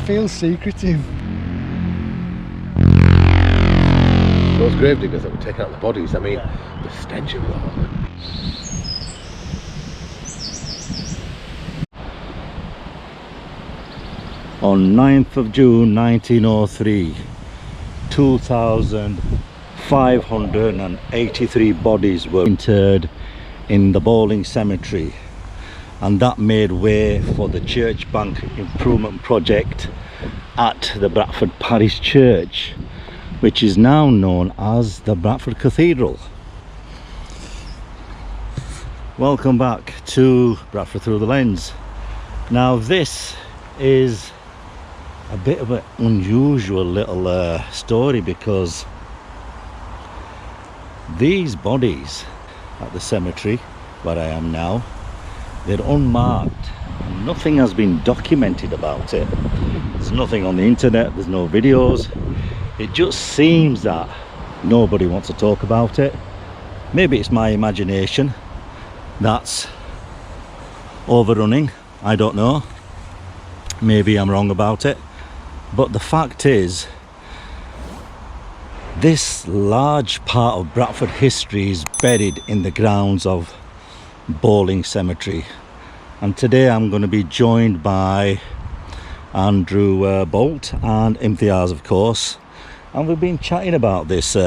feels secretive. Those grave diggers that were taking out the bodies, I mean, the stench of it all. On 9th of June 1903, 2,583 bodies were interred in the Bowling Cemetery, and that made way for the church bank improvement project at the Bradford Parish Church, which is now known as the Bradford Cathedral. Welcome back to Bradford Through the Lens. Now this is a bit of an unusual little story, because these bodies at the cemetery where I am now, they're unmarked. Nothing has been documented about it. There's nothing on the internet, there's no videos. It just seems that nobody wants to talk about it. Maybe it's my imagination that's overrunning, I don't know. Maybe I'm wrong about it. But the fact is, this large part of Bradford history is buried in the grounds of Bowling Cemetery. And today I'm going to be joined by 𝗔𝗍𝗍𝗆 and 𝗕𝗢𝗄𝗏, of course. And we've been chatting about this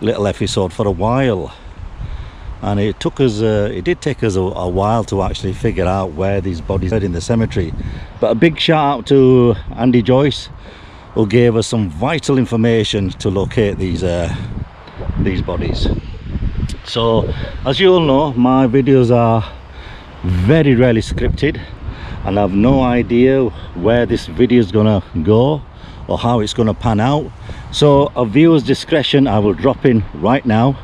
little episode for a while. And it did take us a while to actually figure out where these bodies are in the cemetery. But a big shout out to Andy Joyce, who gave us some vital information to locate these bodies. So, as you all know, my videos are very rarely scripted, and I have no idea where this video is gonna go or how it's gonna pan out. So, a viewer's discretion I will drop in right now,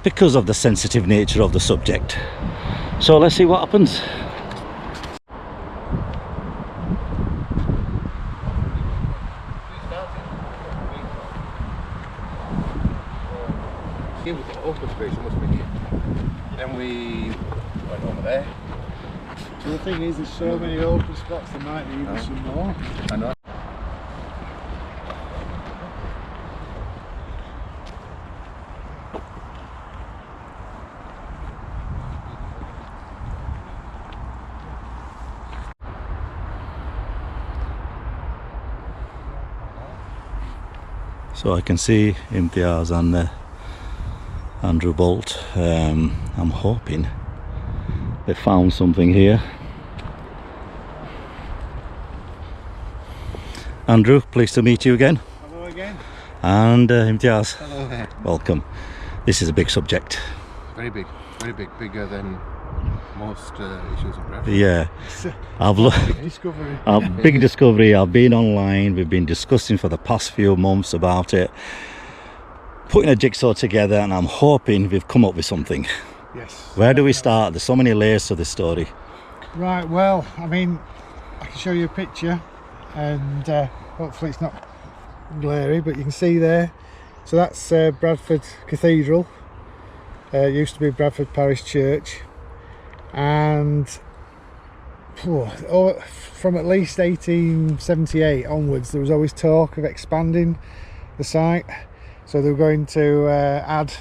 because of the sensitive nature of the subject. So let's see what happens. Here we've got open space, it must be here. Then we went over there. So the thing is, there's so many open spots, there might be even some more. I know. So I can see 𝗕𝗢𝗄𝗏 and 𝗔𝗍𝗍𝗆. I'm hoping they found something here. Andrew, pleased to meet you again. Hello again. And 𝗕𝗢𝗄𝗏. Hello there. Welcome. This is a big subject. Very big, bigger than most issues in Bradford. Yeah, Big discovery. big discovery. I've been online, we've been discussing for the past few months about it, putting a jigsaw together, and I'm hoping we've come up with something. Yes. Where do we start? There's so many layers to this story. Right, well, I mean, I can show you a picture, and hopefully it's not glary, but you can see there. So that's Bradford Cathedral. It used to be Bradford Parish Church, and from at least 1878 onwards there was always talk of expanding the site. So they were going to add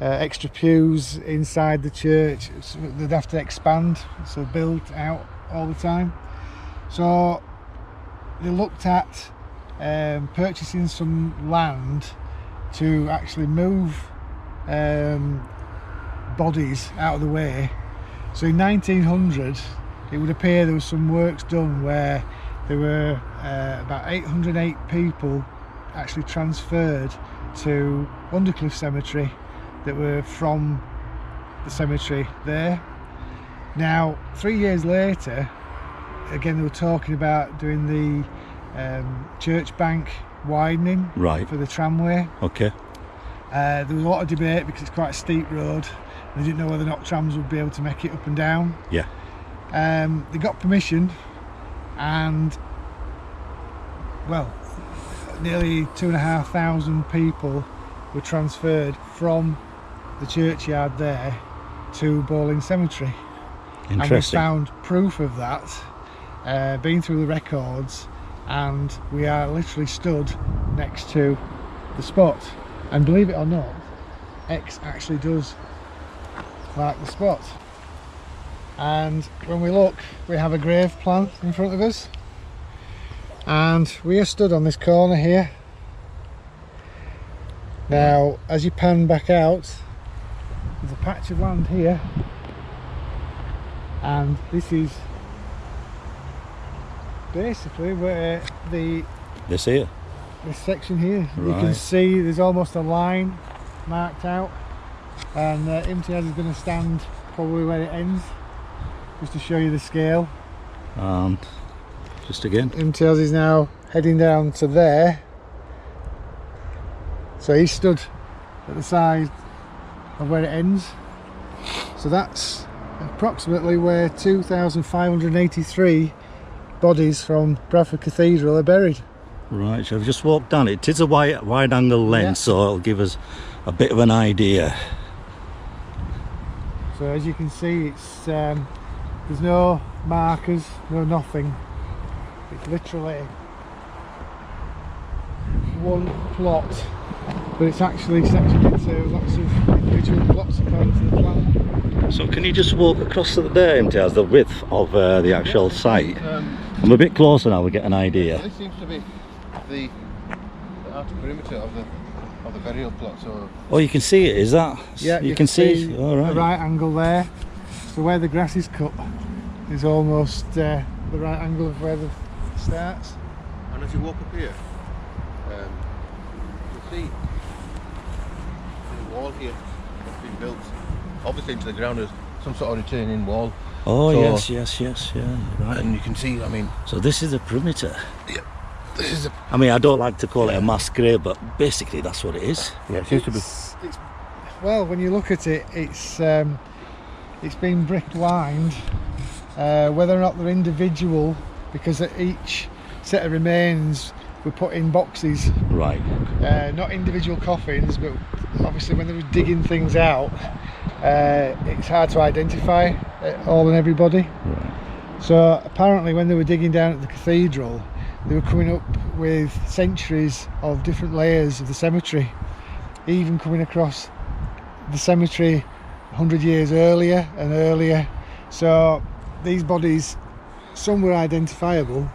extra pews inside the church, so they'd have to expand, so build out all the time. So they looked at purchasing some land to actually move bodies out of the way. So in 1900 it would appear there was some works done where there were about 808 people actually transferred to 𝗏𝗏𝗏𝗆 Cemetery that were from the cemetery there. Now 3 years later, again they were talking about doing the church bank widening, Right. for the tramway. Okay. There was a lot of debate because it's quite a steep road. They didn't know whether or not trams would be able to make it up and down. Yeah. They got permission, and well, nearly 2,500 people were transferred from the churchyard there to Bowling Cemetery. Interesting. And we found proof of that been through the records, and we are literally stood next to the spot. And believe it or not, X actually does mark the spot. And when we look, we have a grave plan in front of us, and we are stood on this corner here. Now, as you pan back out, there's a patch of land here, and this is basically where This section here, right. You can see there's almost a line marked out, and 𝗕𝗄𝗄𝗏 is going to stand probably where it ends, just to show you the scale. And just again, 𝗕𝗄𝗄𝗏 is now heading down to there, so he stood at the side of where it ends. So that's approximately where 2,583 bodies from Bradford Cathedral are buried. right, so I've just walked down it. It is a wide angle lens, Yeah. so it'll give us a bit of an idea. So as you can see, it's there's no markers, no nothing. It's literally one plot, but it's actually sectioned into lots of individual plots according to the plan. So can you just walk across there, 𝗕𝗄𝗄𝗏, the width of the actual site? I'm a bit closer now, we get an idea. This seems to be the outer perimeter of the burial plot. So Oh, you can see it, is that? Yeah, you can see. All a right. right angle there. So where the grass is cut is almost the right angle of where the starts. and as you walk up here, you see the wall here that's been built, obviously into the ground as some sort of retaining wall. Oh, So- yes, yeah, right. And you can see, I mean, So this is a perimeter. this is I mean, I don't like to call it a mass grave, but basically that's what it is. yeah, it seems to be. It's well, when you look at it, it's been brick lined. Whether or not they're individual, because at each set of remains were put in boxes, Right. not individual coffins, but obviously when they were digging things out, it's hard to identify all and everybody. Right. So apparently when they were digging down at the cathedral, they were coming up with centuries of different layers of the cemetery, even coming across the cemetery 100 years earlier and earlier. So these bodies, some were identifiable,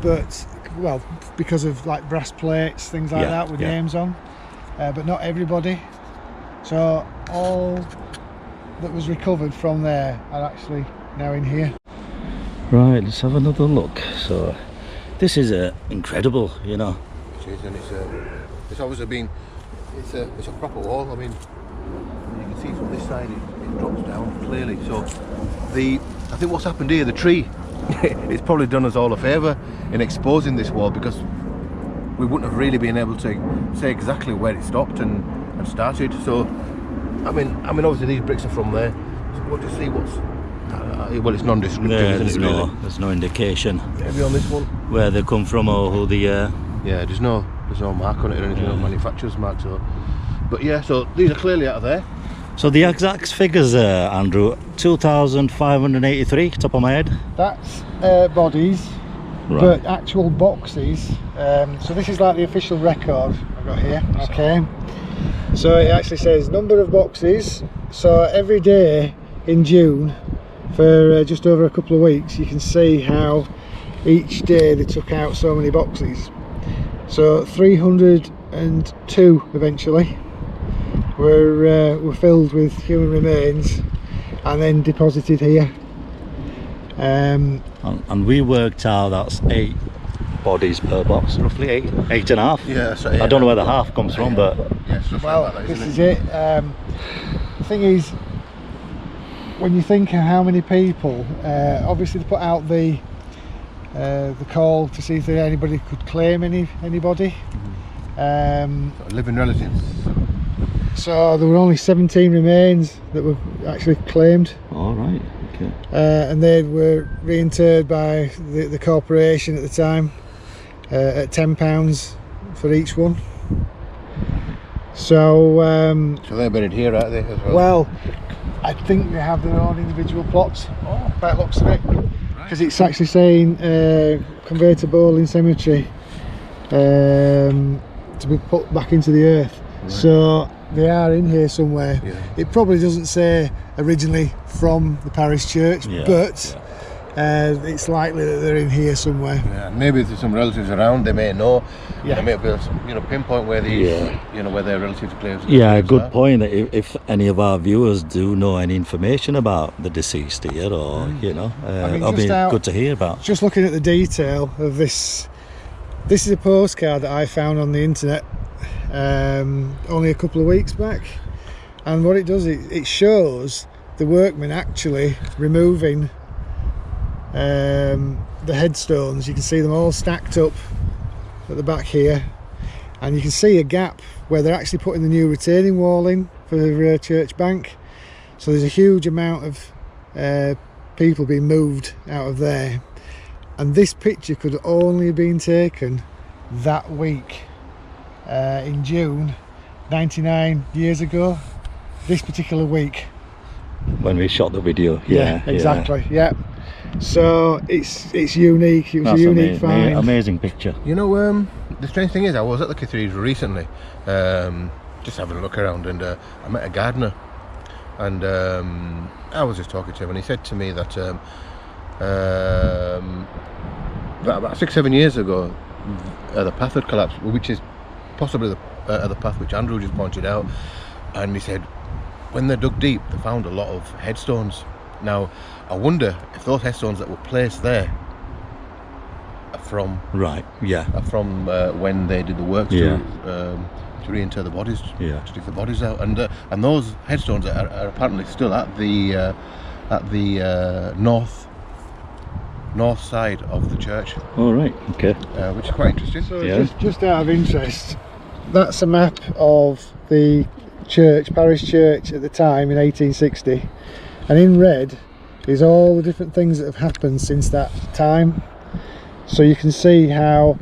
but well, because of like brass plates, things like that with names on, but not everybody. So all that was recovered from there are actually now in here. Right, let's have another look. So this is incredible, you know. It is, and it's obviously been, it's a proper wall. I mean, you can see from this side it drops down clearly. So I think what's happened here, the tree, it's probably done us all a favour in exposing this wall, because we wouldn't have really been able to say exactly where it stopped and started. So I mean obviously these bricks are from there. So what do you see? What's well, it's non-descriptive, isn't it, really? There's no indication Maybe on this one where they come from or who the yeah, there's no mark on it or anything, no manufacturer's mark. So but yeah, so these are clearly out of there. So the exact figures, Andrew, 2,583, top of my head. That's bodies, Right. but actual boxes. So this is like the official record I've got here. Okay. So it actually says number of boxes. So every day in June, for just over a couple of weeks, you can see how each day they took out so many boxes. So 302 eventually were filled with human remains and then deposited here. And we worked out that's 8 bodies per box, roughly 8.5. Yeah, so I don't know where the half comes from, but yeah, it's roughly Well, like that, this isn't is it. The thing is, when you think of how many people, obviously they put out the call to see if anybody could claim anybody. Living relatives. So there were only 17 remains that were actually claimed. all right, okay. And they were reinterred by the corporation at the time at £10 for each one. So So they're buried here, aren't they? As well. well, I think they have their own individual plots by the looks of it. because it's actually saying conveyed to Bowling Cemetery to be put back into the earth. Right. So they are in here somewhere. Yeah. It probably doesn't say originally from the parish church, but it's likely that they're in here somewhere. Yeah, maybe if there's some relatives around, they may know. Yeah, they may be able to, pinpoint where these, where their relatives' graves. Yeah, good point. If any of our viewers do know any information about the deceased here, or it'll be good to hear about. Just looking at the detail of this. This is a postcard that I found on the internet only a couple of weeks back, and what it does, it shows the workmen actually removing the headstones. You can see them all stacked up at the back here, and you can see a gap where they're actually putting the new retaining wall in for the church bank. So there's a huge amount of people being moved out of there. And this picture could only have been taken that week in June 99 years ago, this particular week when we shot the video. Exactly. So it's unique. It was a unique find. Amazing picture. The strange thing is, I was at the cathedral recently, just having a look around, and I met a gardener, and I was just talking to him, and he said to me that about 6-7 years ago, the path had collapsed, which is possibly the path which Andrew just pointed out. And he said when they dug deep, they found a lot of headstones. Now, I wonder if those headstones that were placed there are from when they did the work to reinter the bodies, to dig the bodies out, and those headstones are apparently still at the north side of the church. All right, okay. Which is quite interesting. So just out of interest, that's a map of the parish church at the time in 1860, and in red is all the different things that have happened since that time. So you can see how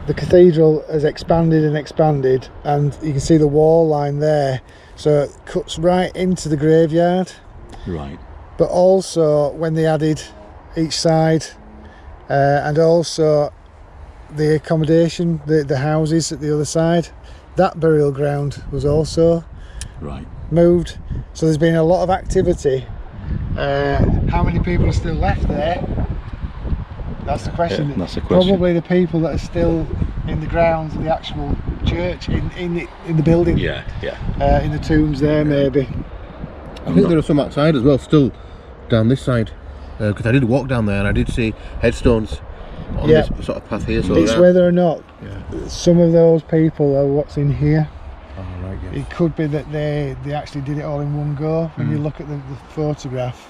the cathedral has expanded and expanded, and you can see the wall line there, so it cuts right into the graveyard. Right. But also when they added each side, and also the accommodation, the houses at the other side, that burial ground was also moved. So there's been a lot of activity. How many people are still left there? That's the question. That's the question. Probably the people that are still in the grounds of the actual church, in the building. In the tombs there, maybe. I think there are some outside as well, still down this side, because I did walk down there and I did see headstones on this sort of path here. So it's whether or not some of those people are what's in here. Oh, right, yes. It could be that they actually did it all in one go. When you look at the photograph,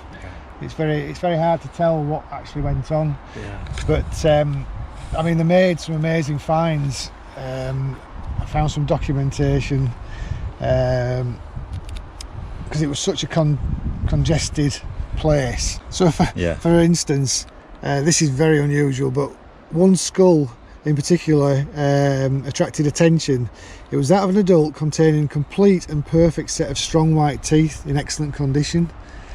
it's very hard to tell what actually went on. But I mean, they made some amazing finds. I found some documentation because it was such a congested place. So for instance, this is very unusual, but one skull in particular attracted attention. It was that of an adult containing complete and perfect set of strong white teeth in excellent condition.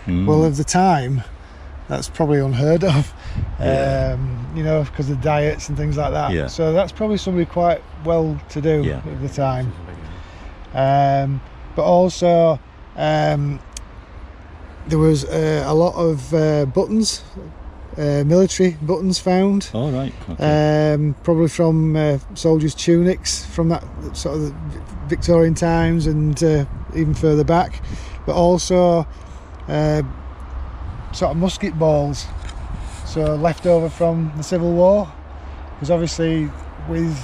Well, of the time, that's probably unheard of, because of diets and things like that. So that's probably somebody quite well to do at the time. But also there was a lot of buttons, military buttons found. All right. Okay. Probably from soldiers' tunics from that sort of the Victorian times and even further back, but also sort of musket balls, so left over from the Civil War, because obviously with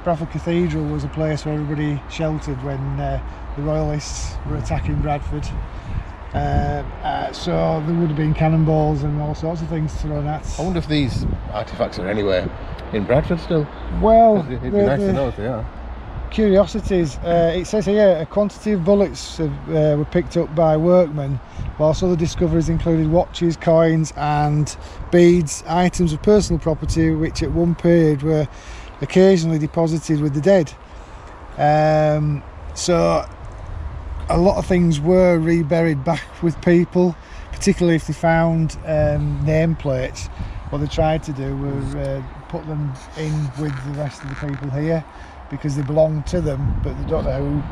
Bradford Cathedral was a place where everybody sheltered when the Royalists were attacking Bradford. So there would have been cannonballs and all sorts of things thrown at. I wonder if these artefacts are anywhere in Bradford still. Well, it'd be nice to know if they are. Curiosities. It says here a quantity of bullets were picked up by workmen, whilst other discoveries included watches, coins and beads, items of personal property which at one period were occasionally deposited with the dead. So a lot of things were reburied back with people, particularly if they found nameplates. what they tried to do was put them in with the rest of the people here because they belong to them, but they don't know who.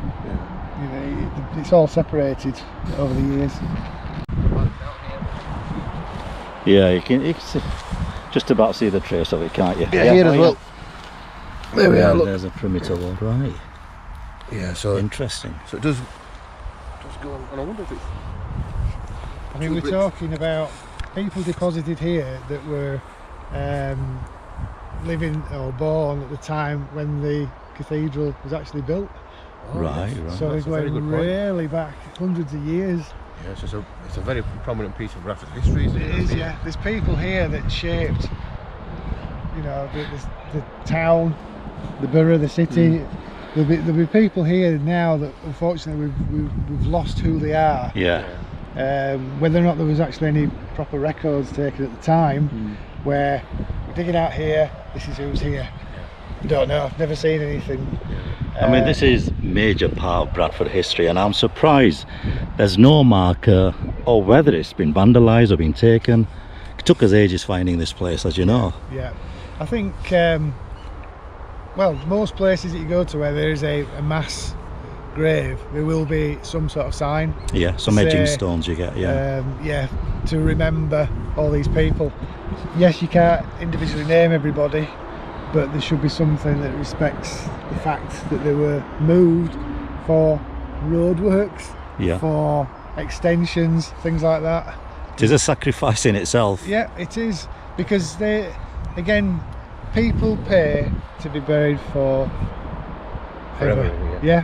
You know, it's all separated over the years. Yeah, you can just about see the trace of it, can't you? Yeah, here as well. There we are, look. There's a perimeter wall, right. Yeah, so interesting. So it does go on, and I wonder if it's... I mean, we're talking about people deposited here that were living or born at the time when the cathedral was actually built. Right. So we're going really back hundreds of years. Yes, it's a very prominent piece of Bradford history, isn't it? It is, yeah. There's people here that shaped, you know, the town, the borough, the city. There'll be people here now that unfortunately we've lost who they are. Yeah. Whether or not there was actually any proper records taken at the time, where we're digging out here, this is who's here. I don't know, I've never seen anything. I mean, this is major part of Bradford history, and I'm surprised there's no marker or whether it's been vandalised or been taken. It took us ages finding this place, as you know. Yeah, I think, well, most places that you go to where there is a mass grave, there will be some sort of sign. Yeah, some edging stones you get, yeah. Yeah, to remember all these people. Yes, you can't individually name everybody, but there should be something that respects the fact that they were moved for roadworks, for extensions, things like that. It is a sacrifice in itself. Yeah, it is, because they, again, people pay to be buried for forever. Yeah.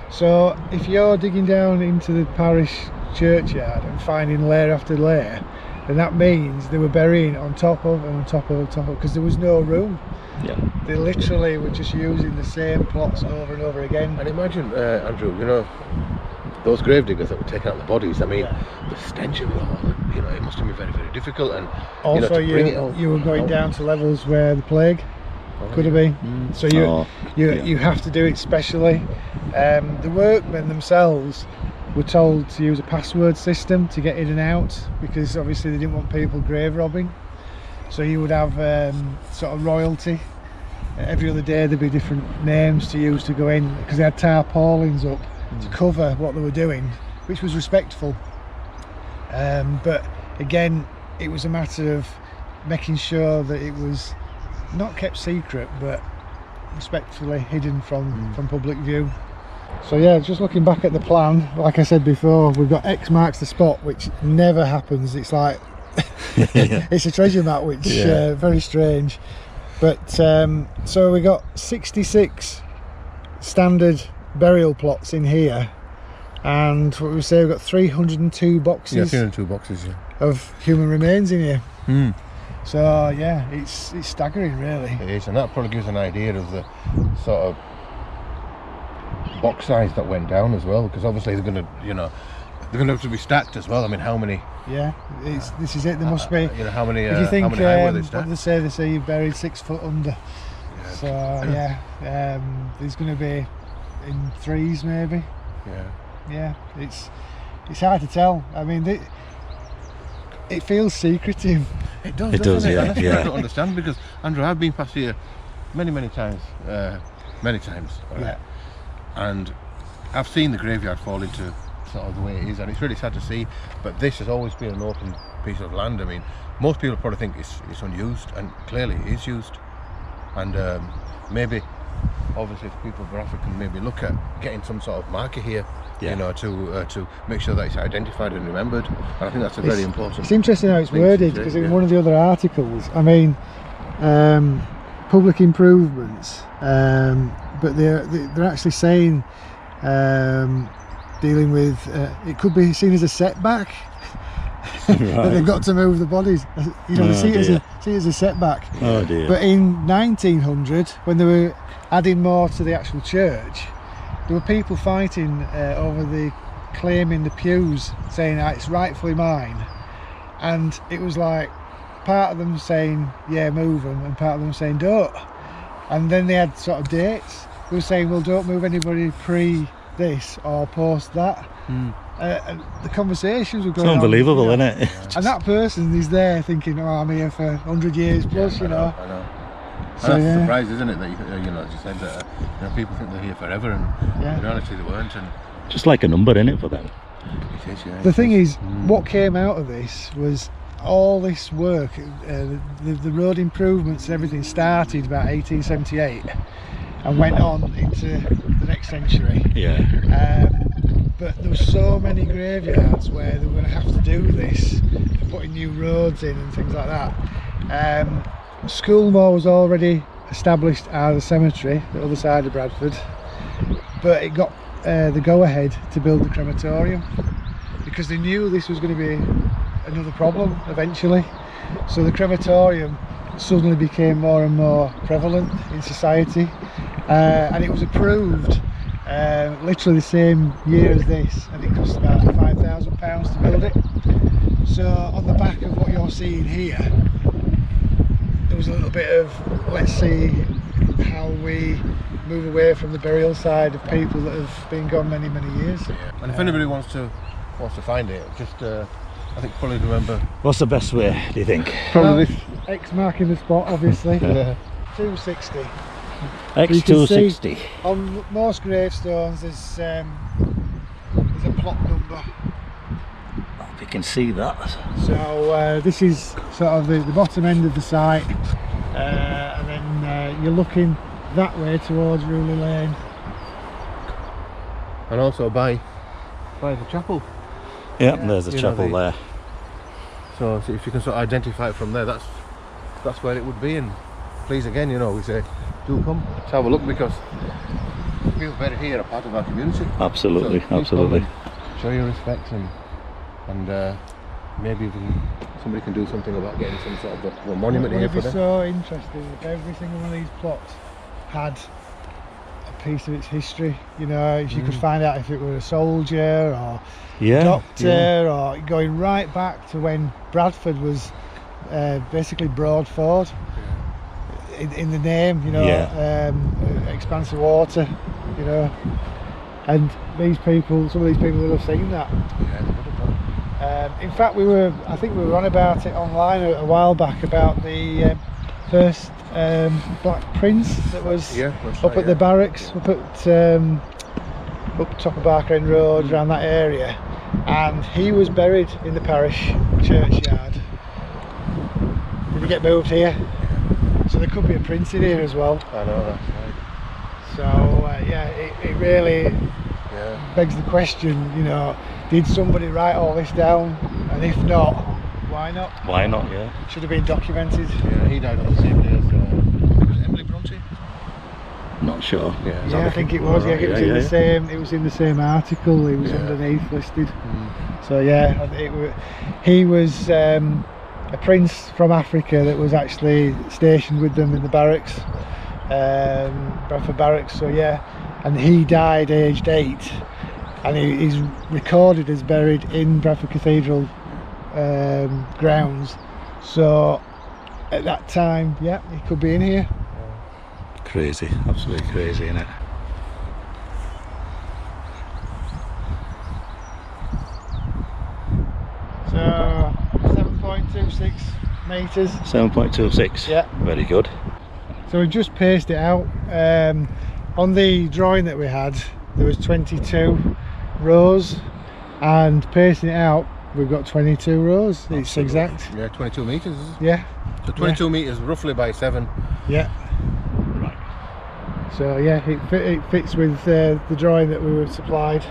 So if you're digging down into the parish churchyard and finding layer after layer, then that means they were burying on top of and on top of because there was no room. Yeah. They literally were just using the same plots over and over again. And imagine, Andrew, you know, those grave diggers that were taking out the bodies. I mean, the stench of it all. You know, it must have been very, very difficult. And also, you were going down to levels where the plague could have been. So you have to do it specially. The workmen themselves were told to use a password system to get in and out, because obviously they didn't want people grave robbing. So you would have sort of royalty. Every other day there'd be different names to use to go in, because they had tarpaulins up to cover what they were doing, which was respectful. But again, it was a matter of making sure that it was not kept secret, but respectfully hidden from public view. So yeah, just looking back at the plan, like I said before, we've got X marks the spot, which never happens. It's like it's a treasure map, which very strange. But so we got 66 standard burial plots in here, and what we say, we've got 302 boxes. Yeah, 302 boxes of human remains in here. So yeah, it's staggering, really. It is, and that probably gives an idea of the sort of box size that went down as well, because obviously they're going to, you know, they're going to have to be stacked as well. I mean, how many? Yeah, this is it. There must be. You know, how many? If you think, how many high were they what stacked? do they say you're buried 6 foot under. Yeah. So yeah, there's going to be in threes maybe. Yeah, it's hard to tell. I mean, it feels secretive. It does. It does, it? yeah. And that's what I don't understand, because Andrew, I've been past here many times, Yeah. And I've seen the graveyard fall into sort of the way it is, and it's really sad to see. But this has always been an open piece of land. I mean, most people probably think it's unused, and clearly it is used. And maybe, obviously, if people of Bradford can maybe look at getting some sort of marker here, you know, to make sure that it's identified and remembered. And I think that's a very important. It's interesting how it's worded, because in one of the other articles, I mean, public improvements, but they're actually saying dealing with it could be seen as a setback. That they've got to move the bodies. You know, see it as a setback. Oh dear. But in 1900, when they were adding more to the actual church, there were people fighting over the claiming the pews, saying it's rightfully mine, and it was like part of them saying move them, and part of them saying don't. And then they had sort of dates. They were saying, well, don't move anybody pre this or post that. the conversations were It's going on. unbelievable, You know. isn't it? And that person is there thinking, oh, I'm here for 100 years plus, Yeah, you know. I know. So, And that's yeah. the surprise, isn't it? That you know, as you said, that people think they're here forever, and in reality they weren't. And Just like a number, innit, for them? it is, yeah. The thing is, what came out of this was all this work, the road improvements and everything started about 1878 and went on into the next century. Yeah. But there were so many graveyards where they were going to have to do this, putting new roads in and things like that. 𝗏𝗏𝗃𝗀𝗆 was already established as a cemetery, the other side of Bradford, but it got the go-ahead to build the crematorium because they knew this was going to be another problem eventually. So the crematorium suddenly became more and more prevalent in society, and it was approved literally the same year as this, and it cost about £5,000 to build it. So on the back of what you're seeing here, there was a little bit of, let's see how we move away from the burial side of people that have been gone many years. Yeah. And if anybody wants to find it, just I think probably remember. What's the best way, do you think? Probably this X marking the spot, obviously. Yeah. 260. X260. On most gravestones there's a plot number. You can see that. So this is sort of the bottom end of the site, and then you're looking that way towards Ruley Lane. And also by the chapel. Yeah, there's a You know, chapel there. So if you can sort of identify it from there, that's where it would be. And please again, you know, we say do come to have a look, because people buried here are part of our community. Absolutely, So please absolutely. come and show your respect, and maybe somebody can do something about getting some sort of a monument here It for would be them. so interesting if every single one of these plots had a piece of its history. You know, if you could find out if it were a soldier or Yeah. doctor, or going right back to when Bradford was basically Broadford in the name, you know, expanse of water, you know, and these people, some of these people would have seen that. Yeah, they would have done. In fact, I think we were on about it online a while back about the first Black Prince that was up at the barracks, up top of Barker End Road, around that area, and he was buried in the parish churchyard. Did he get moved here? So there could be a prince in here as well. I know, that's right. So yeah, it really begs the question, you know, did somebody write all this down? And if not, why not? Why not, yeah. Should have been documented. Yeah, he died on the same day as 𝗏𝗏𝗃𝗀𝗃𝗀𝗏. Not sure. Yeah, I think it was. Yeah, it was in the same. It was in the same article. It was underneath listed. So yeah, he was a prince from Africa that was actually stationed with them in the barracks, Bradford Barracks. So yeah, and he died aged 8, and he's recorded as buried in Bradford Cathedral grounds. So at that time, yeah, he could be in here. Crazy, absolutely crazy, isn't it? So 7.26 metres. 7.26. Yeah. Very good. So we just paced it out. On the drawing that we had, there was 22 rows, and pacing it out, we've got 22 rows. It's exact. Yeah, 22 metres. Yeah. So 22 metres roughly by 7. Yeah. Right. So yeah, it fits with the drawing that we were supplied.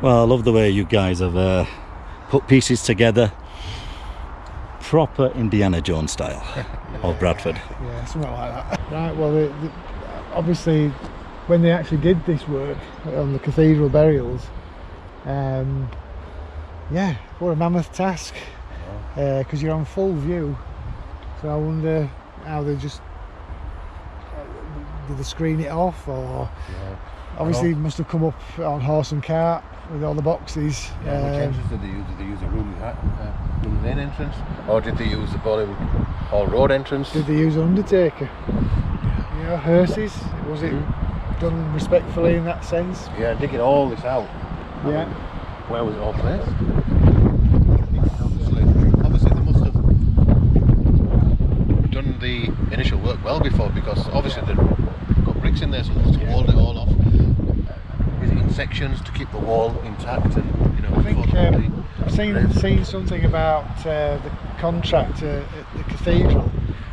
Well, I love the way you guys have put pieces together. Proper Indiana Jones style of Bradford. Yeah, something like that. Right, well, obviously, when they actually did this work on the cathedral burials, yeah, what a mammoth task, because you're on full view. So I wonder how they just did they screen it off, or obviously it must have come up on horse and cart with all the boxes. Which entrance did they use? Did they use the Ruley Lane entrance, or did they use the Bollywood Hall Road entrance? Did they use an undertaker? You know, hearses. Was it done respectfully in that sense. Yeah, digging all this out. Yeah. Where was it all placed? Obviously they must have done the initial work well before, because obviously they've got bricks in there, so they must have walled it all off. Is it in sections to keep the wall intact? And you know, I think I've seen something about the contractor at the cathedral.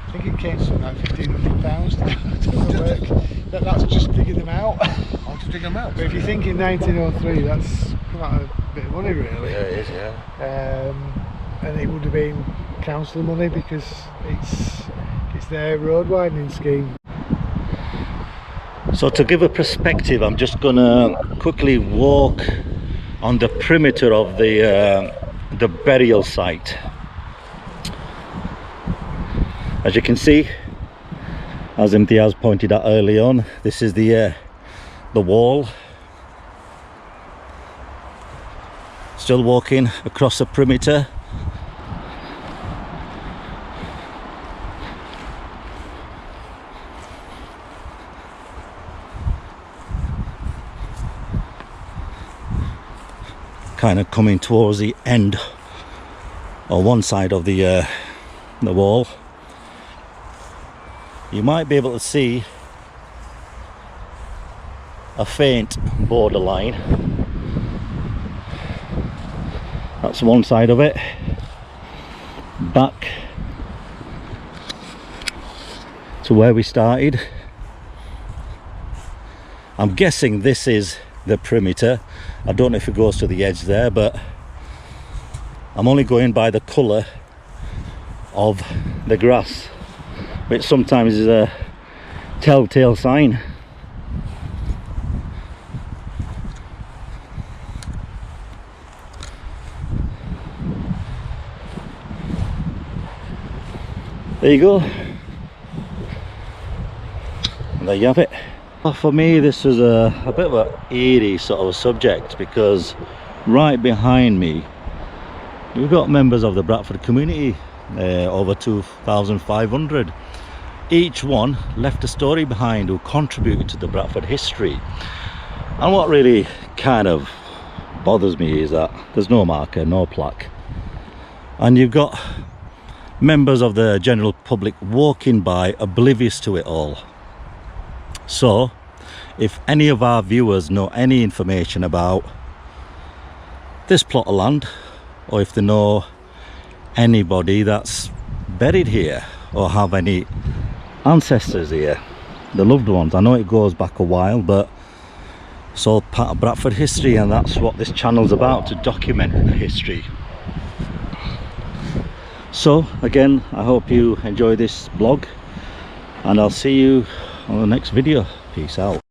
I think it came to something like £1,500 to do the work. That's just digging them out. Oh, just digging them out. But if you think in 1903, that's quite a bit of money, really. Yeah, it is. Yeah. And it would have been council money, because it's their road widening scheme. So to give a perspective, I'm just gonna quickly walk on the perimeter of the burial site. As you can see, as Imtiaz pointed out early on, this is the wall. Still walking across the perimeter. Kind of coming towards the end, or one side of the wall. You might be able to see a faint borderline. That's one side of it. Back to where we started. I'm guessing this is the perimeter. I don't know if it goes to the edge there, but I'm only going by the colour of the grass, which sometimes is a telltale sign. There you go. And there you have it. For me, this was a bit of an eerie sort of a subject, because right behind me we've got members of the Bradford community, over 2,500. Each one left a story behind who contributed to the Bradford history. And what really kind of bothers me is that there's no marker, no plaque, and you've got members of the general public walking by oblivious to it all. So if any of our viewers know any information about this plot of land, or if they know anybody that's buried here or have any ancestors here, the loved ones, I know it goes back a while, but it's all part of Bradford history, and that's what this channel's about, to document the history. So again, I hope you enjoy this vlog, and I'll see you on the next video. Peace out.